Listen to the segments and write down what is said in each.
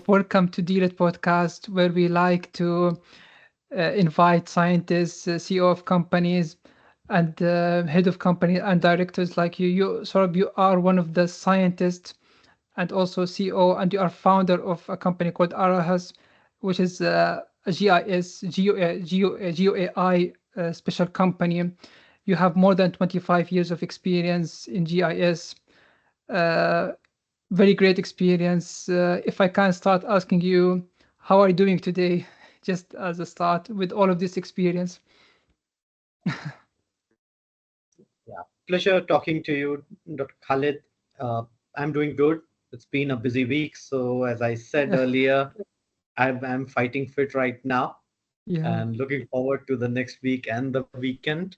Welcome to DEALITT podcast, where we like to invite scientists, CEO of companies, and head of company and directors like you. Saurabh, you are one of the scientists and also CEO, and you are founder of a company called Arahas, which is a GIS, GeoAI special company. You have more than 25 years of experience in GIS. Uh, Very great experience. If I can start asking you, how are you doing today? Just as a start with all of this experience. Yeah, pleasure talking to you, Dr. Khalid. I'm doing good. It's been a busy week. So, as I said earlier, I'm fighting fit right now Yeah, and looking forward to the next week and the weekend.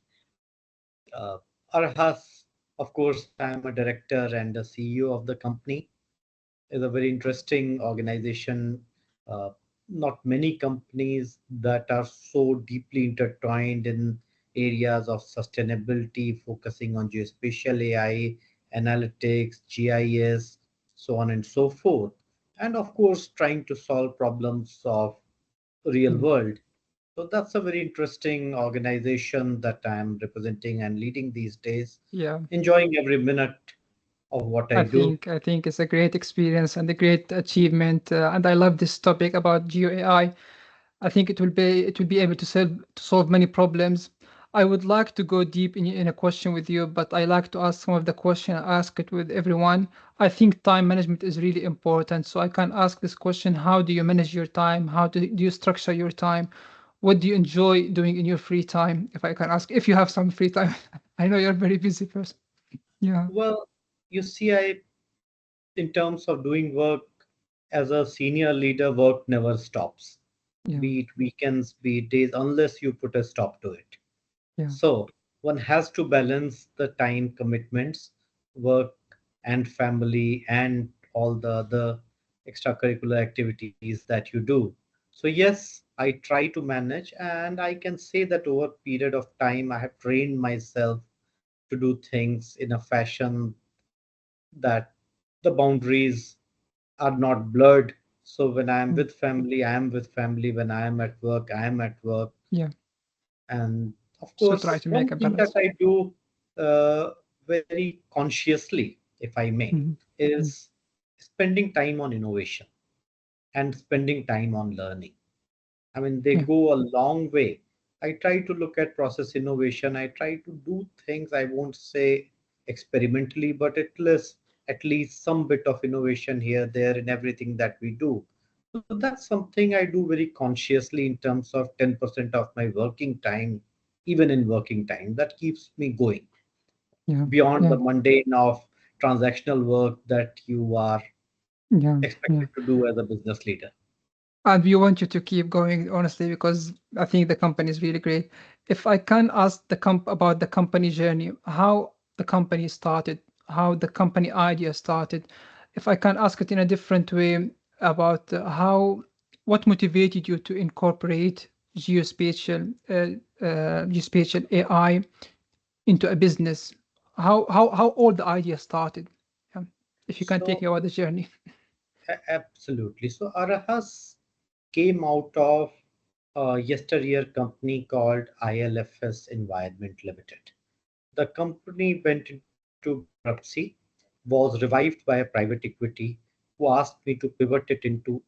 Uh, Arahas, of course, I'm a director and a CEO of the company. It's a very interesting organization. Uh, Not many companies that are so deeply intertwined in areas of sustainability, focusing on geospatial AI, analytics, GIS, so on and so forth. And of course, trying to solve problems of real mm, world. So that's a very interesting organization that I'm representing and leading these days, yeah. enjoying every minute of what I I do. think I think it's a great experience and a great achievement. And I love this topic about GeoAI. I think it will be able to solve many problems. I would like to go deep in a question with you, but I like to ask some of the question. I ask it with everyone. I think time management is really important. So I can ask this question: how do you manage your time? How do you structure your time? What do you enjoy doing in your free time? If I can ask, if you have some free time, I know you're a very busy person. Yeah, Well, you see, in terms of doing work as a senior leader, work never stops, yeah, be it weekends, be it days, unless you put a stop to it. yeah, So one has to balance the time commitments, work and family, and all the other extracurricular activities that you do. So, yes, I try to manage, and I can say that over a period of time, I have trained myself to do things in a fashion that the boundaries are not blurred. So when I am mm, with family, I am with family. When I am at work, I am at work. yeah. And of So try course, to make one a thing that balance. I do very consciously, if I may, Mhm, mhm. is spending time on innovation and spending time on learning. I mean, they Yeah, go a long way. I try to look at process innovation. I try to do things, I won't say experimentally, but at least some bit of innovation here, there in everything that we do. So that's something I do very consciously in terms of 10% of my working time, even in working time. That keeps me going yeah, beyond yeah, the mundane of transactional work that you are yeah, yeah. expected to do as a business leader. And we want you to keep going, honestly, because I think the company is really great. If I can ask about the company journey, how the company started, how the company idea started, if I can ask it in a different way about what motivated you to incorporate geospatial AI into a business, how all the idea started. Yeah. If you can take So me about the journey. Absolutely. So Arahas came out of a yesteryear company called ILFS Environment Limited. The company went into bankruptcy, was revived by a private equity who asked me to pivot it into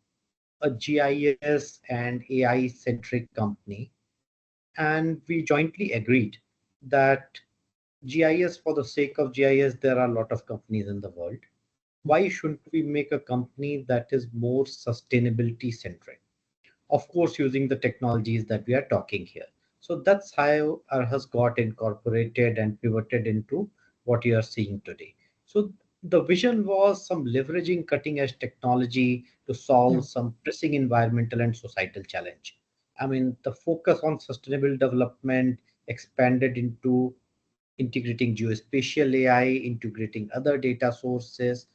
a GIS and AI centric company. And we jointly agreed that GIS, for the sake of GIS, there are a lot of companies in the world. Why shouldn't we make a company that is more sustainability centric? Of course, using the technologies that we are talking here. So that's how Arhas got incorporated and pivoted into what you are seeing today. So The vision was some leveraging cutting edge technology to Yeah. solve some pressing environmental and societal challenge. I mean, the focus on sustainable development expanded into integrating geospatial AI, integrating other data sources,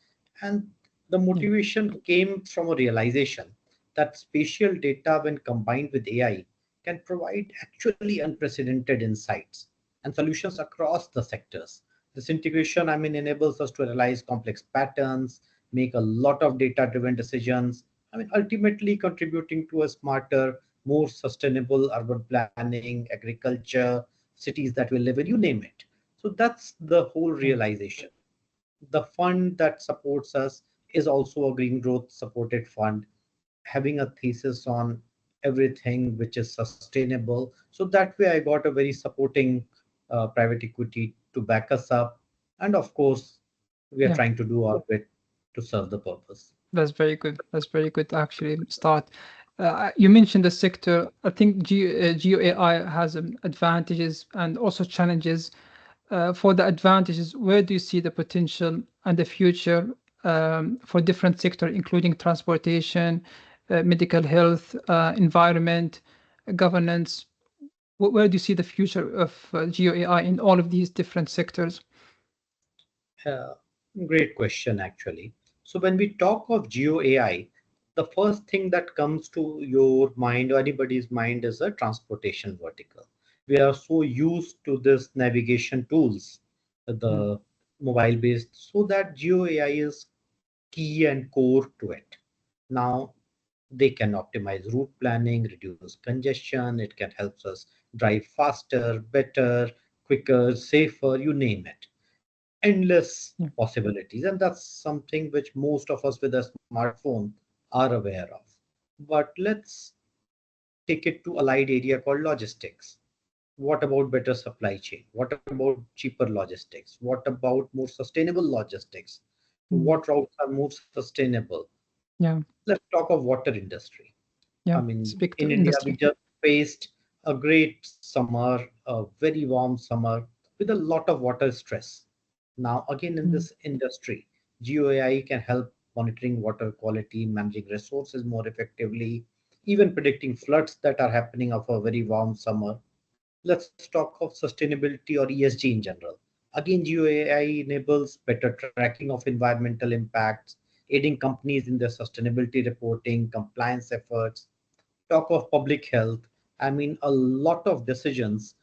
and the Yeah. motivation came from a realization that spatial data, when combined with AI, can provide actually unprecedented insights and solutions across the sectors. This integration, I mean, enables us to analyze complex patterns, make a lot of data-driven decisions. I mean, ultimately contributing to a smarter, more sustainable urban planning, agriculture, cities that will live in, you name it. So that's the whole Yeah. realization. The fund that supports us is also a green growth supported fund, having a thesis on everything which is sustainable. So that way, I got a very supporting private equity to back us up. And of course, we are Yeah. trying to do our bit to serve the purpose. That's very good. That's very good, actually. Start. You mentioned the sector. I think Geo AI has advantages and also challenges. For the advantages, where do you see the potential and the future for different sectors, including transportation, medical health, environment, governance? Where do you see the future of Geo AI in all of these different sectors? Uh, Great question, actually. So, when we talk of Geo AI, the first thing that comes to your mind or anybody's mind is a transportation vertical. We are so used to this navigation tools, Yeah. the mobile based, so that Geo AI is key and core to it. Now, they can optimize route planning, reduce congestion, it can help us drive faster, better, quicker, safer, you name it. Endless Yeah. possibilities, and that's something which most of us with a smartphone are aware of. But let's take it to allied area called logistics. What about better supply chain? What about cheaper logistics? What about more sustainable logistics? Mm. What routes are more sustainable? Yeah. Let's talk of water industry. I Yeah. mean, It's a big in India, we industry. just faced a great summer, a very warm summer with a lot of water stress. Now, again, in Mm. this industry, GeoAI can help monitoring water quality, managing resources more effectively, even predicting floods that are happening of a very warm summer. Let's talk of sustainability or ESG in general. Again, GeoAI enables better tracking of environmental impacts, aiding companies in their sustainability reporting, compliance efforts. Talk of public health. I mean, a lot of decisions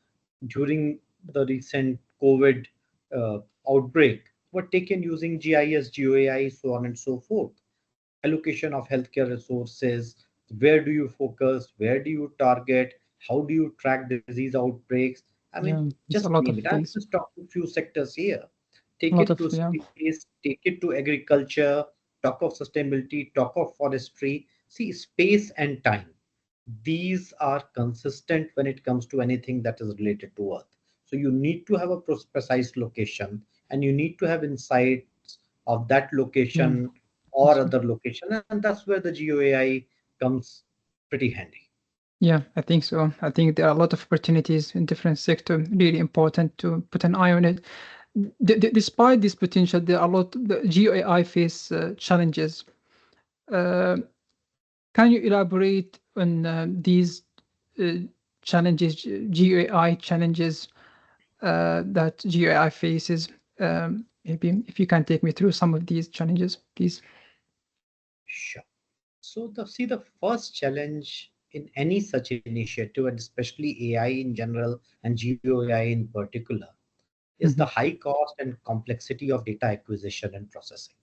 during the recent COVID uh, outbreak were taken using GIS, GeoAI, so on and so forth. Allocation of healthcare resources, where do you focus, where do you target, how do you track disease outbreaks. I mean, Yeah. just It's a lot name of it. I'm things. just talking a few sectors here. A Take lot it of, to yeah. space, take it to agriculture, talk of sustainability, talk of forestry. See, space and time, these are consistent when it comes to anything that is related to earth. So you need to have a precise location, and you need to have insights of that Yeah. location I think or so. other location, and that's where the GeoAI comes pretty handy. Yeah, I think so. I think there are a lot of opportunities in different sector. Really important to put an eye on it. Despite this potential, there are a lot. The GeoAI face challenges. Uh, can you elaborate on these uh, challenges, GeoAI challenges that GeoAI faces? Maybe if you can take me through some of these challenges, please. Sure. So the first challenge in any such initiative, and especially AI in general and GeoAI in particular, is the Hmm. high cost and complexity of data acquisition and processing.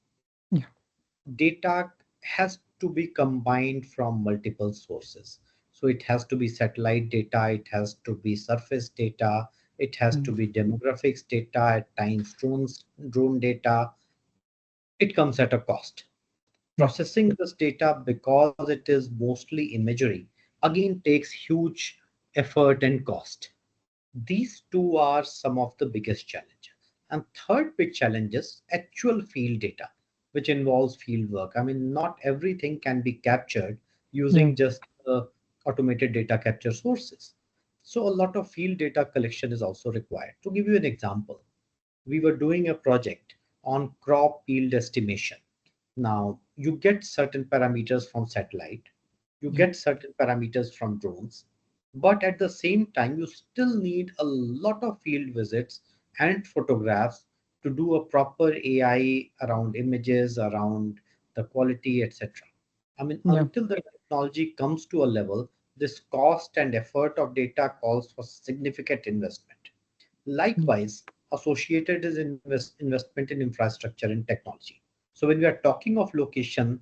Yeah. Data has to be combined from multiple sources. So it has to be satellite data, it has to be surface data, it has Mm. to be demographics data, at times drone data. It comes at a cost. Yeah. Processing this data, because it is mostly imagery, again takes huge effort and cost. These two are some of the biggest challenges. And third big challenge is actual field data, which involves field work. I mean, not everything can be captured Yeah. using just automated data capture sources. So a lot of field data collection is also required. To give you an example, we were doing a project on crop yield estimation. Now, you get certain parameters from satellite, you Yeah. get certain parameters from drones, but at the same time, you still need a lot of field visits and photographs to do a proper AI around images, around the quality, etc. I mean, Yeah. until the technology comes to a level, this cost and effort of data calls for significant investment. Yeah. Likewise, associated is investment in infrastructure and technology. So when we are talking of location,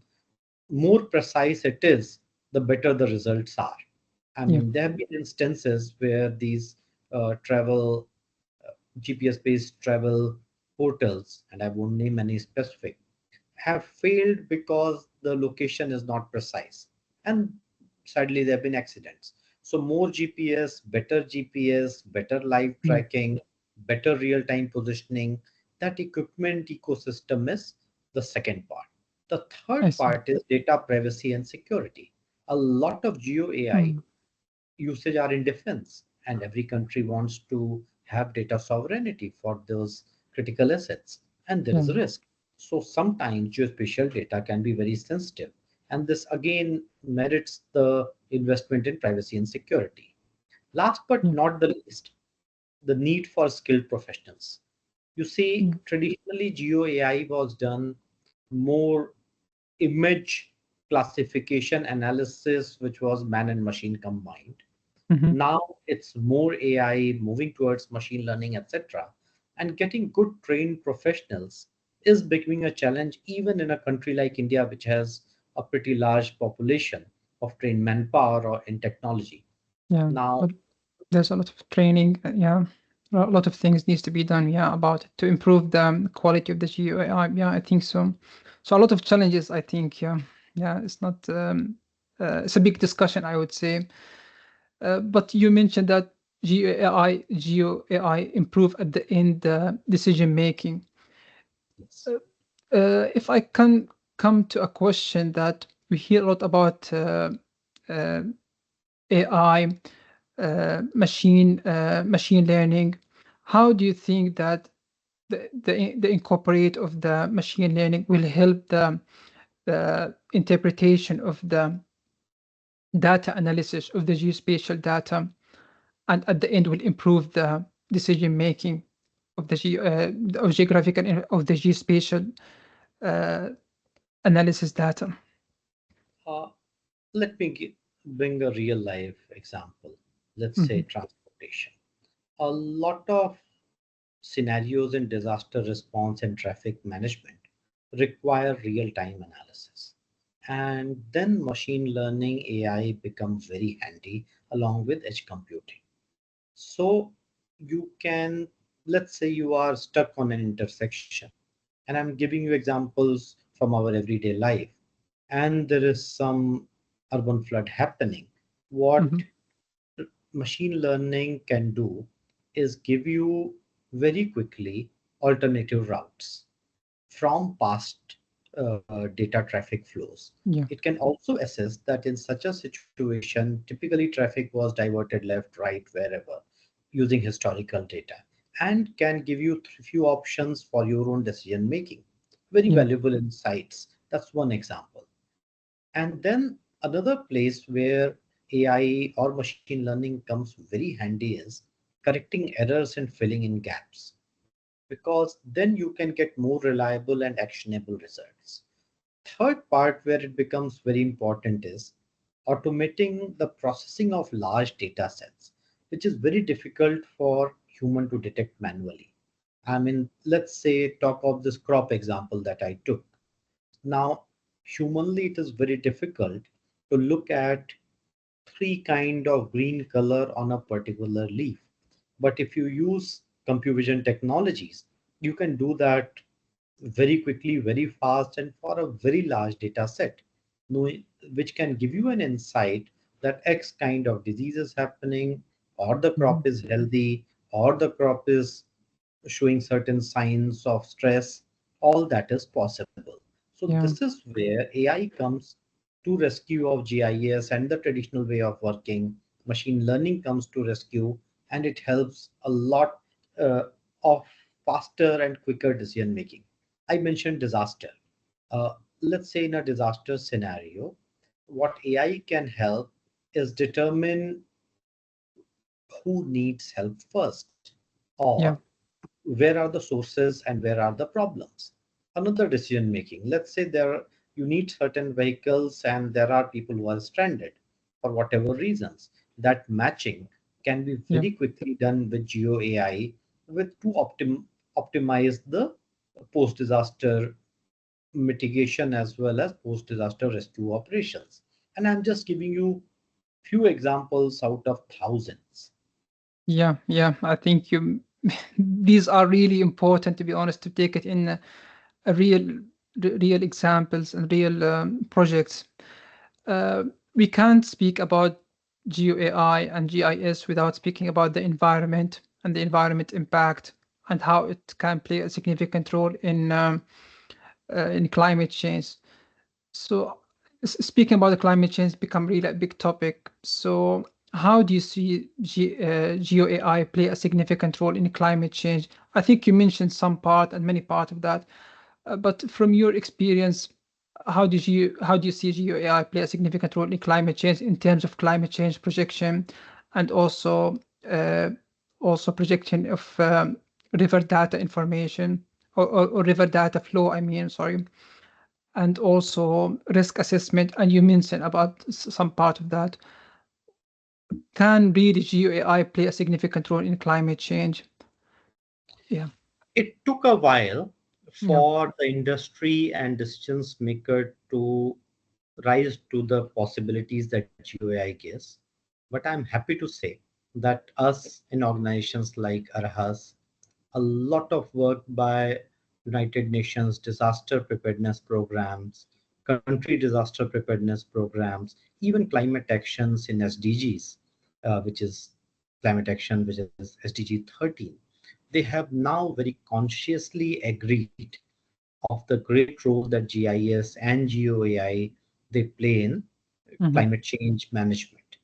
more precise it is, the better the results are. I Yeah. mean, there have been instances where these travel GPS-based travel portals, and I won't name any specific, have failed because the location is not precise. And sadly, there have been accidents. So more GPS, better live Yeah. tracking, better real-time positioning. That equipment ecosystem is the second part. The I third see. part is data privacy and security. A lot of geo AI Mm. usage are in defense, and every country wants to have data sovereignty for those critical assets, and there Yeah. is a risk. So sometimes geospatial data can be very sensitive, and this again merits the investment in privacy and security. Last but Yeah. not the least, the need for skilled professionals. You see, Yeah. traditionally geo AI was done more image classification analysis, which was man and machine combined. Mm-hmm. Now it's more AI moving towards machine learning, etc. And getting good trained professionals is becoming a challenge even in a country like India, which has a pretty large population of trained manpower or in technology. Yeah. Now, But there's a lot of training. Yeah. A lot of things needs to be done. Yeah, about it to improve the quality of the GUI. Yeah, I think so. So a lot of challenges. I think. Yeah. Yeah. It's not. It's a big discussion, I would say. But you mentioned that GUI improve at the end decision making. yes. If I can come to a question that we hear a lot about uh, AI, machine learning, how do you think that the incorporate of the machine learning will help the interpretation of the data analysis of the geospatial data, and at the end will improve the decision making of the of geographical of the geospatial uh, analysis data? Uh, Let me bring a real life example. Let's say Mhm. transportation. A lot of scenarios in disaster response and traffic management require real time analysis. And then machine learning AI becomes very handy along with edge computing. So you can, let's say you are stuck on an intersection, and I'm giving you examples from our everyday life, and there is some urban flood happening. What Mhm. machine learning can do is give you very quickly alternative routes from past data traffic flows. Yeah. It can also assess that in such a situation, typically traffic was diverted left, right, wherever, using historical data, and can give you few options for your own decision making. Very Yeah. valuable insights. That's one example. And then another place where AI or machine learning comes very handy is correcting errors and filling in gaps, because then you can get more reliable and actionable results. Third part where it becomes very important is automating the processing of large data sets, which is very difficult for human to detect manually. I mean, let's say talk of this crop example that I took. Now, humanly, it is very difficult to look at three kind of green color on a particular leaf. But if you use computer vision technologies, you can do that very quickly, very fast, and for a very large data set, which can give you an insight that X kind of disease is happening, or the Mhm. crop is healthy, or the crop is showing certain signs of stress. All that is possible. So this Yeah. is where AI comes to rescue of GIS and the traditional way of working. Machine learning comes to rescue, and it helps a lot of faster and quicker decision making. I mentioned disaster. Uh, let's say in a disaster scenario, what AI can help is determine who needs help first, or Yeah. where are the sources and where are the problems. Another decision making, let's say there you need certain vehicles and there are people who are stranded for whatever reasons. That matching can be Yeah. very quickly done with geo AI, with to optimize the post disaster mitigation as well as post disaster rescue operations. And I'm just giving you few examples out of thousands. Yeah, yeah. I think you these are really important, to be honest, to take it in a real examples and real projects. Uh, we can't speak about Geo AI and GIS without speaking about the environment and the environment impact and how it can play a significant role in climate change. So, speaking about the climate change, become really a big topic. So, how do you see Geo AI play a significant role in climate change? I think you mentioned some part and many part of that, but from your experience, how do you see Geo AI play a significant role in climate change in terms of climate change projection, and uh, also projection of river data information or river data flow? I mean, sorry, and also risk assessment, and you mentioned about some part of that. Can really GeoAI play a significant role in climate change? Yeah, It took a while yeah, for the industry and decisions maker to rise to the possibilities that GeoAI gives. But I'm happy to say that us in organizations like Arahas, a lot of work by United Nations disaster preparedness programs, country disaster preparedness programs, even climate actions in SDGs, which is climate action, which is SDG 13. They have now very consciously agreed of the great role that GIS and GeoAI they play in hmm, climate change management.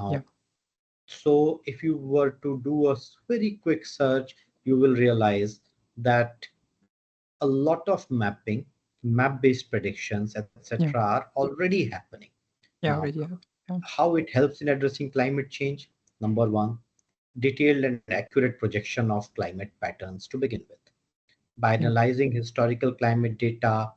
yeah, Now, so if you were to do a very quick search, you will realize that a lot of mapping, map-based predictions, etc., yeah, are already happening. yeah, Now, already, yeah, how it helps in addressing climate change? Number one, detailed and accurate projection of climate patterns to begin with. By yeah, analyzing historical climate data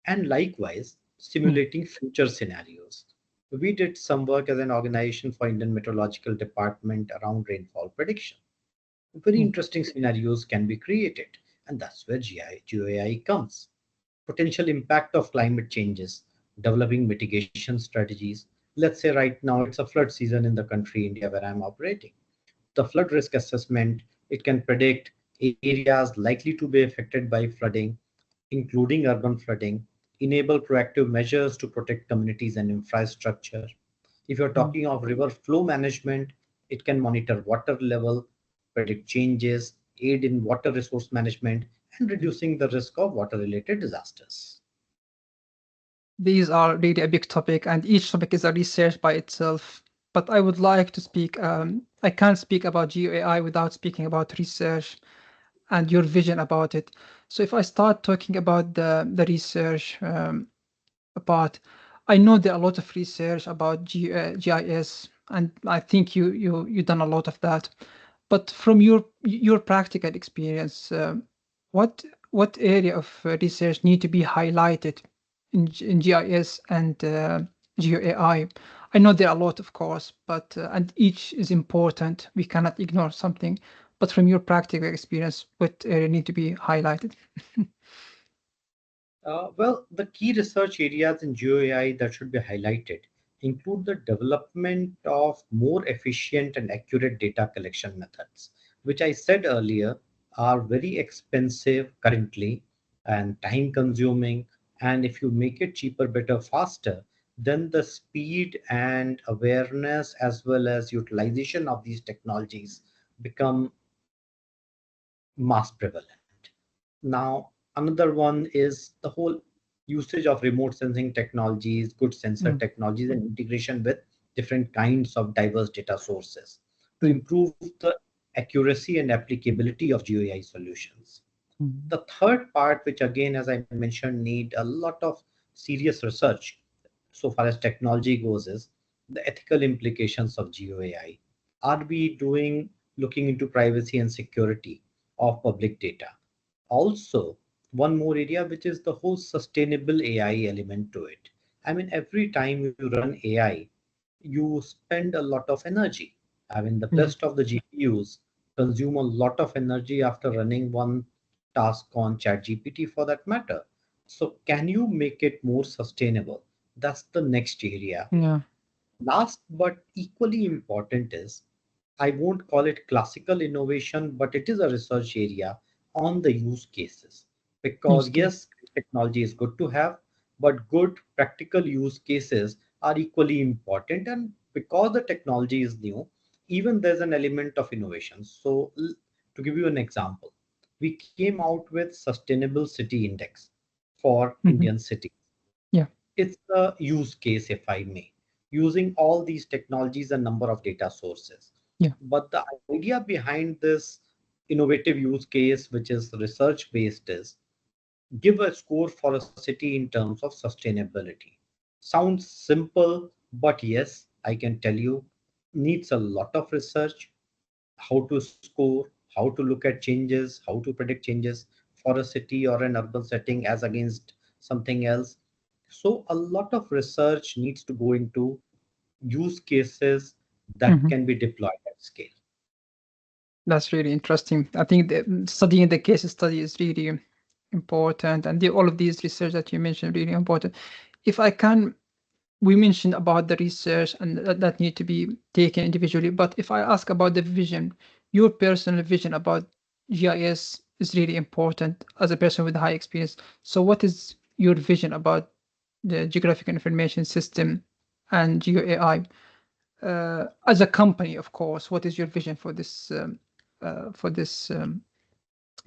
and likewise mm, simulating future scenarios. We did some work as an organization for Indian Meteorological Department around rainfall prediction. Very mm, interesting scenarios can be created, and that's where GeoAI comes. Potential impact of climate changes, developing mitigation strategies. Let's say right now it's a flood season in the country, India, where I'm operating. The flood risk assessment, it can predict areas likely to be affected by flooding, including urban flooding, enable proactive measures to protect communities and infrastructure. If you're mm. talking of river flow management, it can monitor water level, predict changes, aid in water resource management, and reducing the risk of water related disasters. These are really a big topic, and each topic is a research by itself. But I would like to speak. I can't speak about GeoAI without speaking about research and your vision about it. So if I start talking about the research part, I know there are a lot of research about GIS, and I think you done a lot of that. But from your practical experience, what what area of research need to be highlighted in GIS and GeoAI? I know there are a lot, of course, but and each is important. We cannot ignore something. But from your practical experience, what area need to be highlighted? Well, the key research areas in GeoAI that should be highlighted include the development of more efficient and accurate data collection methods, which I said earlier are very expensive currently and time consuming. And if you make it cheaper, better, faster, then the speed and awareness as well as utilization of these technologies become mass prevalent. Now, another one is the whole usage of remote sensing technologies, good sensor Mm, technologies, and integration with different kinds of diverse data sources to mm, improve the accuracy and applicability of GeoAI solutions. Mhm. The third part, which again, as I mentioned, need a lot of serious research so far as technology goes, is the ethical implications of geo AI. Are we doing looking into privacy and security of public data? Also, one more area, which is the whole sustainable AI element to it. I mean, every time you run AI, you spend a lot of energy. I mean, the Yeah. best of the GPUs consume a lot of energy after running one task on ChatGPT for that matter. So, can you make it more sustainable? That's the next area. Yeah. Last but equally important is, I won't call it classical innovation, but it is a research area on the use cases. Because Use case. yes, technology is good to have, but good practical use cases are equally important. And because the technology is new, even there's an element of innovation. So, to give you an example, we came out with Sustainable City Index for Mhm. Indian cities. Yeah. It's a use case, if I may, using all these technologies and number of data sources. Yeah. But the idea behind this innovative use case, which is research based, is give a score for a city in terms of sustainability. Sounds simple, but yes, I can tell you, needs a lot of research, how to score, how to look at changes, how to predict changes for a city or an urban setting as against something else. So, a lot of research needs to go into use cases that Mhm. can be deployed at scale. That's really interesting. I think studying the case study is really important, and all of these research that you mentioned really important. If I can, we mentioned about the research and that need to be taken individually. But if I ask about the vision, your personal vision about GIS is really important as a person with high experience. So, what is your vision about the geographic information system and Geo AI as a company? Of course, what is your vision for this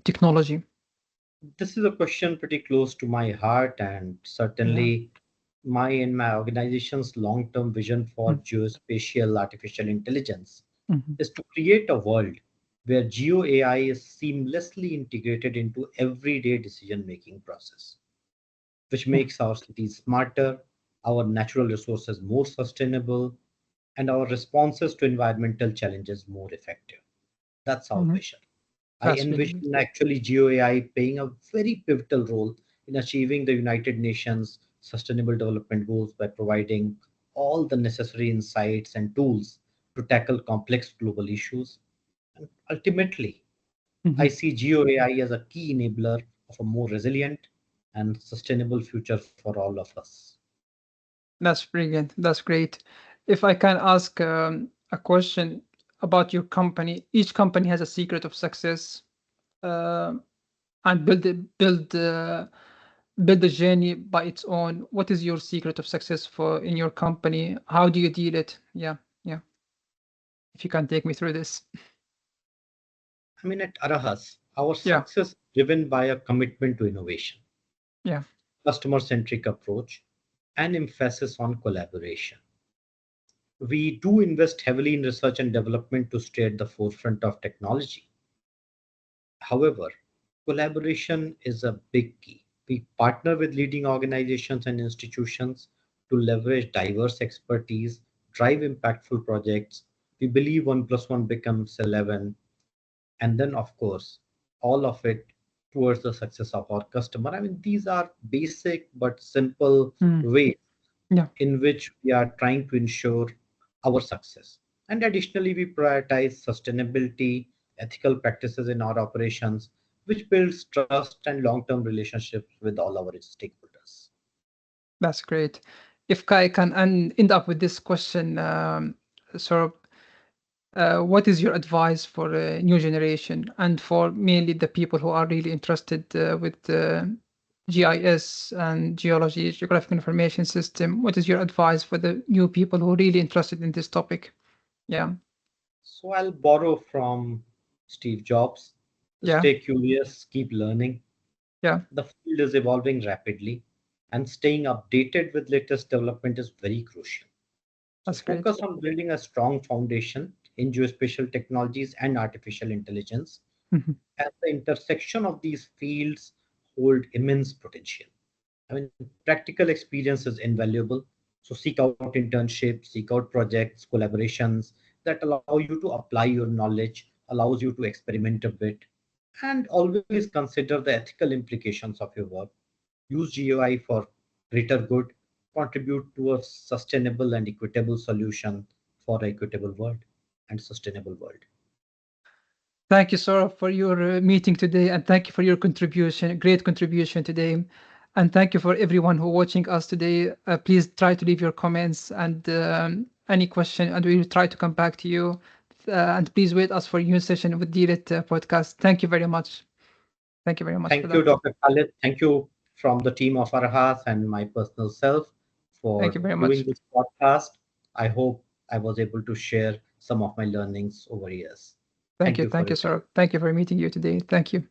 technology? This is a question pretty close to my heart, and Yeah. certainly my and my organization's long term vision for Mm. geospatial artificial intelligence Mhm. is to create a world where geo AI is seamlessly integrated into everyday decision making process, which Yeah. makes our cities smarter, our natural resources more sustainable, and our responses to environmental challenges more effective. That's our Mhm. vision. I That's really good. envision actually GeoAI playing a very pivotal role in achieving the United Nations Sustainable Development Goals by providing all the necessary insights and tools to tackle complex global issues. And ultimately, I Mhm. see GeoAI as a key enabler of a more resilient and sustainable future for all of us. That's brilliant. That's great. If I can ask a question about your company, each company has a secret of success, uh, and build the journey by its own. What is your secret of success for in your company? How do you deal it? Yeah, yeah. If you can take me through this. I mean, at Arahas, our Yeah, success is driven by a commitment to innovation, yeah, customer centric approach, and emphasis on collaboration. We do invest heavily in research and development to stay at the forefront of technology. However, collaboration is a big key. We partner with leading organizations and institutions to leverage diverse expertise, drive impactful projects. We believe 1 plus 1 becomes 11, and then, of course, all of it towards the success of our customer. I mean, these are basic but simple mm, ways yeah. in which we are trying to ensure our success. And additionally, we prioritize sustainability, ethical practices in our operations, which builds trust and long term relationships with all our stakeholders. That's great. If I can end up with this question, Saurabh, what is your advice for a new generation and for mainly the people who are really interested with GIS and geology, geographic information system? What is your advice for the new people who are really interested in this topic? Yeah, So I'll borrow from Steve Jobs: yeah, stay curious, keep learning. yeah. The field is evolving rapidly, and staying updated with latest development is very crucial. So That's great. focus on building a strong foundation in geospatial technologies and artificial intelligence. Mhm. At the intersection of these fields hold immense potential. I mean, practical experience is invaluable. So seek out internships, seek out projects, collaborations that allow you to apply your knowledge, allows you to experiment a bit, and always consider the ethical implications of your work. Use GUI for greater good, contribute to a sustainable and equitable solution for an equitable world and sustainable world. Thank you, Sora, for your meeting today, and thank you for your contribution, great contribution today. And thank you for everyone who watching us today. Please try to leave your comments and any question, and we will try to come back to you. And please wait us for your session with DEALITT podcast. Thank you very much. Thank you very much Thank for you, that. Dr. Khalid. Thank you from the team of Arahas and my personal self Thank for you very doing much. this podcast. I hope I was able to share some of my learnings over years. Thank you for Thank you, your time. Sora. Thank you for meeting you today. Thank you.